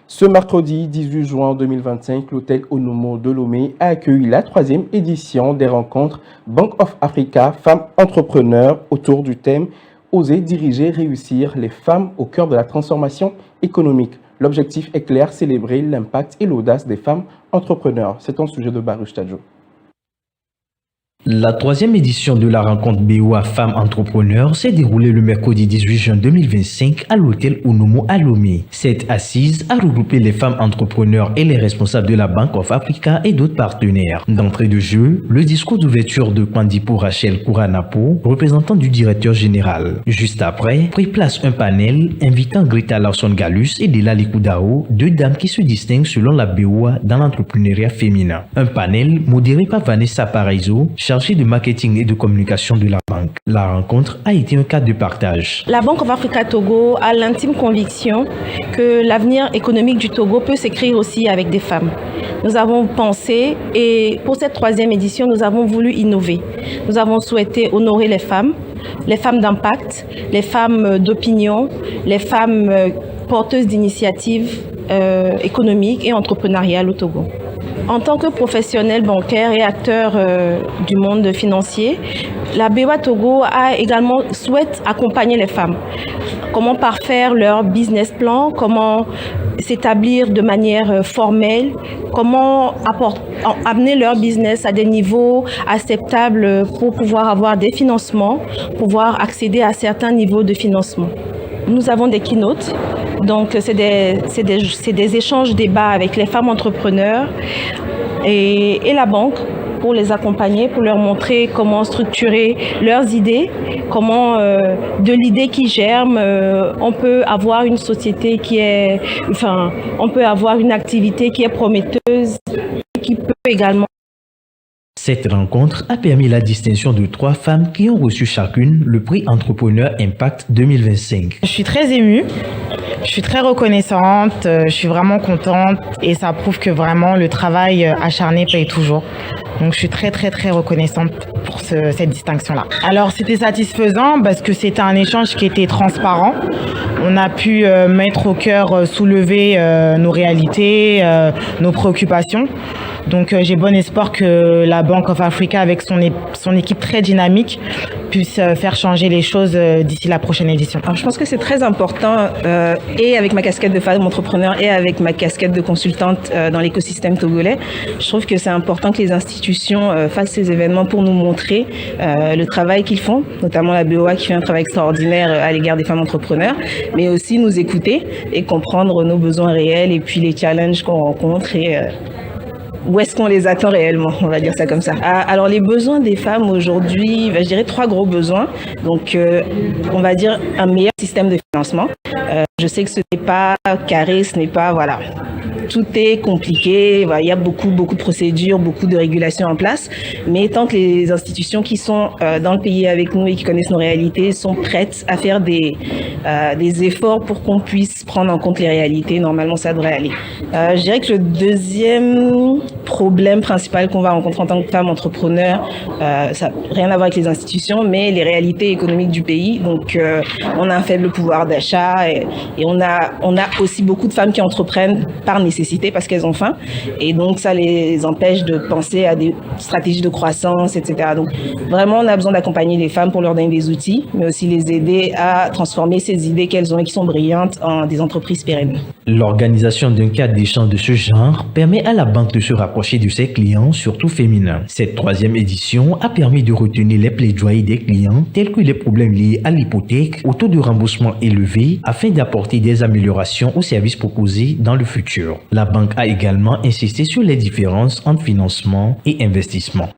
Ce mercredi 18 juin 2025, l'hôtel Onomo de Lomé a accueilli la 3e édition des rencontres Bank of Africa Femmes Entrepreneurs autour du thème « Oser diriger, réussir les femmes au cœur de la transformation économique ». L'objectif est clair, célébrer l'impact et l'audace des femmes entrepreneurs. C'est un sujet de Baruch Tadjo. La 3e édition de la rencontre BOA Femmes Entrepreneurs s'est déroulée le mercredi 18 juin 2025 à l'hôtel Onomo à Lomé. Cette assise a regroupé les femmes entrepreneurs et les responsables de la Bank of Africa et d'autres partenaires. D'entrée de jeu, le discours d'ouverture de Kwandipo Rachel Kouranapo, représentant du directeur général. Juste après, prit place un panel invitant Greta Larson-Gallus et Delali Koudao, deux dames qui se distinguent selon la BOA dans l'entrepreneuriat féminin. Un panel modéré par Vanessa Paraiso, chargée de marketing et de communication de la banque. La rencontre a été un cadre de partage. La Bank of Africa Togo a l'intime conviction que l'avenir économique du Togo peut s'écrire aussi avec des femmes. Nous avons pensé, et pour cette 3e édition, nous avons voulu innover. Nous avons souhaité honorer les femmes d'impact, les femmes d'opinion, les femmes porteuses d'initiatives économiques et entrepreneuriales au Togo. En tant que professionnel bancaire et acteur du monde financier, la BOA Togo souhaite accompagner les femmes. Comment parfaire leur business plan, comment s'établir de manière formelle, comment amener leur business à des niveaux acceptables pour pouvoir avoir des financements, pouvoir accéder à certains niveaux de financement. Nous avons des keynotes. Donc, c'est des échanges, débats avec les femmes entrepreneurs et la banque pour les accompagner, pour leur montrer comment structurer leurs idées, comment de l'idée qui germe, on peut avoir une société on peut avoir une activité qui est prometteuse et qui peut également. Cette rencontre a permis la distinction de 3 femmes qui ont reçu chacune le prix Entrepreneur Impact 2025. Je suis très émue. Je suis très reconnaissante, je suis vraiment contente et ça prouve que vraiment le travail acharné paye toujours. Donc je suis très reconnaissante pour cette distinction-là. Alors c'était satisfaisant parce que c'était un échange qui était transparent. On a pu mettre au cœur, soulever nos réalités, nos préoccupations. Donc j'ai bon espoir que la Bank of Africa, avec son équipe très dynamique, puisse faire changer les choses d'ici la prochaine édition. Alors, je pense que c'est très important, et avec ma casquette de femme entrepreneur et avec ma casquette de consultante dans l'écosystème togolais, je trouve que c'est important que les institutions fassent ces événements pour nous montrer le travail qu'ils font, notamment la BOA qui fait un travail extraordinaire à l'égard des femmes entrepreneurs, mais aussi nous écouter et comprendre nos besoins réels et puis les challenges qu'on rencontre et où est-ce qu'on les attend réellement, on va dire ça comme ça. Alors les besoins des femmes aujourd'hui, je dirais 3 gros besoins. Donc on va dire un meilleur système de financement. Je sais que ce n'est pas carré, ce n'est pas, voilà. Tout est compliqué, il y a beaucoup de procédures, beaucoup de régulations en place, mais tant que les institutions qui sont dans le pays avec nous et qui connaissent nos réalités sont prêtes à faire des efforts pour qu'on puisse prendre en compte les réalités, normalement ça devrait aller. Je dirais que le deuxième problème principal qu'on va rencontrer en tant que femme entrepreneur, ça n'a rien à voir avec les institutions, mais les réalités économiques du pays. Donc on a un faible pouvoir d'achat et on a aussi beaucoup de femmes qui entreprennent par nécessité parce qu'elles ont faim et donc ça les empêche de penser à des stratégies de croissance, etc. Donc vraiment on a besoin d'accompagner les femmes pour leur donner des outils, mais aussi les aider à transformer ces idées qu'elles ont et qui sont brillantes en des entreprises pérennes. L'organisation d'un cadre d'échange de ce genre permet à la banque de se rapprocher de ses clients, surtout féminins. Cette 3e édition a permis de retenir les plaidoyers des clients tels que les problèmes liés à l'hypothèque, au taux de remboursement élevé, afin d'apporter des améliorations aux services proposés dans le futur. La banque a également insisté sur les différences entre financement et investissement.